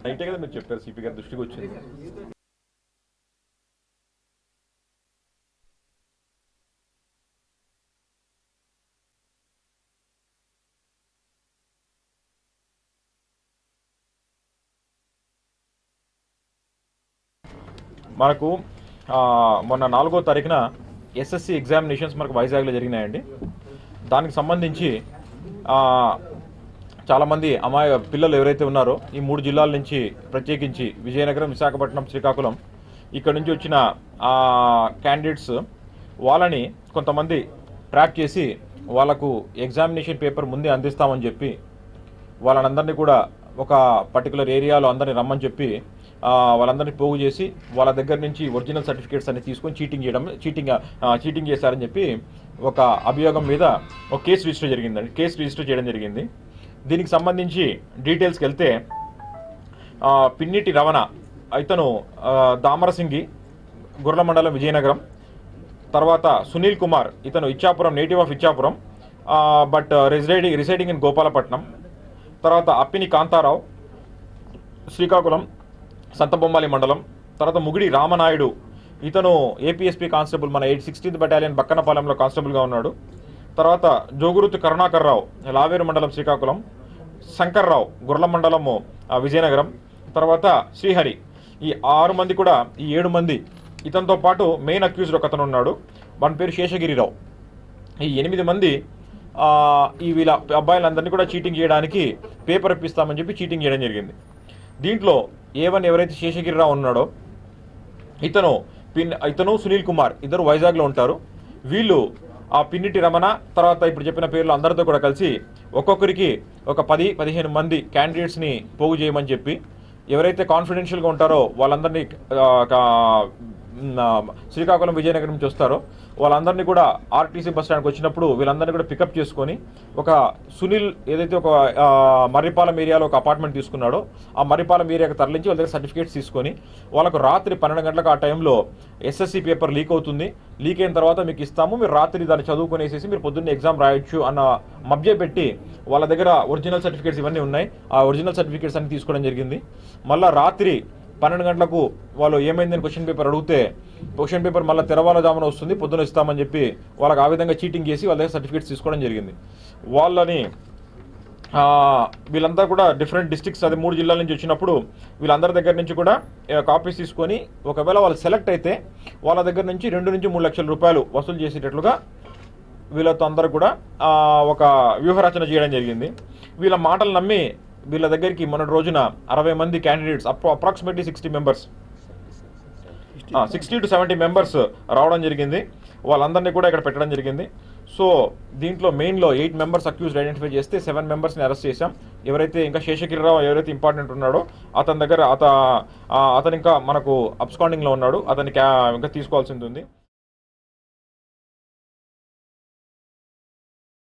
నైటే కదా మీరు చెప్పారు, సిపి గారి దృష్టికి వచ్చింది. మనకు మొన్న 4వ తారీఖున ఎస్ఎస్సి ఎగ్జామినేషన్స్ మనకు వైజాగ్లో జరిగినాయండి. దానికి సంబంధించి చాలామంది పిల్లలు ఎవరైతే ఉన్నారో ఈ 3 జిల్లాల నుంచి, ప్రత్యేకించి విజయనగరం, విశాఖపట్నం, శ్రీకాకుళం ఇక్కడ నుంచి వచ్చిన క్యాండిడేట్స్ వాళ్ళని కొంతమంది ట్రాప్ చేసి వాళ్ళకు ఎగ్జామినేషన్ పేపర్ ముందే అందిస్తామని చెప్పి వాళ్ళందరినీ కూడా ఒక పర్టికులర్ ఏరియాలో అందరినీ రమ్మని చెప్పి వాళ్ళందరినీ పోగు చేసి వాళ్ళ దగ్గర నుంచి ఒరిజినల్ సర్టిఫికేట్స్ అన్ని తీసుకొని చీటింగ్ చేశారని చెప్పి ఒక అభియోగం మీద ఒక కేసు రిజిస్టర్ చేయడం జరిగింది. దీనికి సంబంధించి డీటెయిల్స్కి వెళ్తే పిన్నిటి రమణ ఇతను దామరసింగి, గుర్ల మండలం, విజయనగరం. తర్వాత సునీల్ కుమార్ ఇతను Ichchapuram, native of Ichchapuram, but residing in Gopalapatnam. తర్వాత అప్పిని కాంతారావు, శ్రీకాకుళం, సంతబొమ్మాలి మండలం. తర్వాత ముగిడి రామనాయుడు ఇతను ఏపీఎస్పీ కానిస్టేబుల్, మన 16th బటాలియన్ బక్కనపాలెంలో కానిస్టేబుల్గా ఉన్నాడు. తర్వాత జోగురుతు కరుణాకర్ రావు, లావేరు మండలం, శ్రీకాకుళం. శంకర్రావు, గుర్ల మండలము, విజయనగరం. తర్వాత శ్రీహరి. ఈ 6 మంది కూడా, ఈ 7 మంది ఇతనితో పాటు మెయిన్ అక్యూజ్డ్ ఒక అతను ఉన్నాడు, వాని పేరు శేషగిరిరావు. ఈ 8 మంది ఈ వీళ్ళ అబ్బాయిలందరినీ కూడా చీటింగ్ చేయడానికి పేపర్ ఇప్పిస్తామని చెప్పి చీటింగ్ చేయడం జరిగింది. దీంట్లో A1 ఎవరైతే శేషగిరిరావు ఉన్నాడో ఇతను సునీల్ కుమార్ ఇద్దరు వైజాగ్లో ఉంటారు. వీళ్ళు ఆ పిన్నిటి రమణ, తర్వాత ఇప్పుడు చెప్పిన పేర్లు అందరితో కూడా కలిసి ఒక్కొక్కరికి ఒక 10-15 మంది క్యాండిడేట్స్ని పోగు చేయమని చెప్పి, ఎవరైతే కాన్ఫిడెన్షియల్గా ఉంటారో వాళ్ళందరినీ శ్రీకాకుళం, విజయనగరం నుంచి వస్తారో వాళ్ళందరినీ కూడా ఆర్టీసీ బస్ స్టాండ్కి వచ్చినప్పుడు వీళ్ళందరినీ కూడా పికప్ చేసుకొని, ఒక సునీల్ ఏదైతే ఒక మర్రిపాలెం ఏరియాలో ఒక అపార్ట్మెంట్ తీసుకున్నాడో ఆ మర్రిపాలెం ఏరియాకి తరలించి వాళ్ళ దగ్గర సర్టిఫికేట్స్ తీసుకొని వాళ్ళకు రాత్రి 12 గంటలకు ఆ టైంలో ఎస్ఎస్సి పేపర్ లీక్ అవుతుంది, లీక్ అయిన తర్వాత మీకు ఇస్తాము, మీరు రాత్రి దాన్ని చదువుకునేసేసి మీరు పొద్దున్నే ఎగ్జామ్ రాయొచ్చు అన్న మభ్య పెట్టి వాళ్ళ దగ్గర ఒరిజినల్ సర్టిఫికేట్స్ ఇవన్నీ ఉన్నాయి. ఆ ఒరిజినల్ సర్టిఫికేట్స్ అన్ని తీసుకోవడం జరిగింది. మళ్ళీ రాత్రి 12 గంటలకు వాళ్ళు ఏమైందని క్వశ్చన్ పేపర్ అడిగితే క్వశ్చన్ పేపర్ మళ్ళీ తెరవాలజామున వస్తుంది, పొద్దున ఇస్తామని చెప్పి వాళ్ళకి ఆ విధంగా చీటింగ్ చేసి వాళ్ళ దగ్గర సర్టిఫికేట్స్ తీసుకోవడం జరిగింది. వాళ్ళని వీళ్ళంతా కూడా డిఫరెంట్ డిస్ట్రిక్ట్స్, అది 3 జిల్లాల నుంచి వచ్చినప్పుడు వీళ్ళందరి దగ్గర నుంచి కూడా కాపీస్ తీసుకొని ఒకవేళ వాళ్ళు సెలెక్ట్ అయితే వాళ్ళ దగ్గర నుంచి 2 నుంచి 3 లక్షల రూపాయలు వసూలు చేసేటట్లుగా వీళ్ళతో అందరూ కూడా ఒక వ్యూహరచన చేయడం జరిగింది. వీళ్ళ మాటలు నమ్మి వీళ్ళ దగ్గరికి మొన్నటి రోజున 60 మంది క్యాండిడేట్స్, అప్రాక్సిమేట్లీ 60 to 70 మెంబర్స్ రావడం జరిగింది. వాళ్ళందరినీ కూడా ఇక్కడ పెట్టడం జరిగింది. సో దీంట్లో మెయిన్లో 8 మెంబర్స్ అక్యూజ్డ్ ఐడెంటిఫై చేస్తే 7 మెంబర్స్ని అరెస్ట్ చేశాం. ఎవరైతే ఇంకా శేషగిరిరావు ఎవరైతే ఇంపార్టెంట్ ఉన్నాడో అతని దగ్గర అతను ఇంకా మనకు అబ్స్కాండింగ్లో ఉన్నాడు, అతనికి ఇంకా తీసుకోవాల్సింది ఉంది.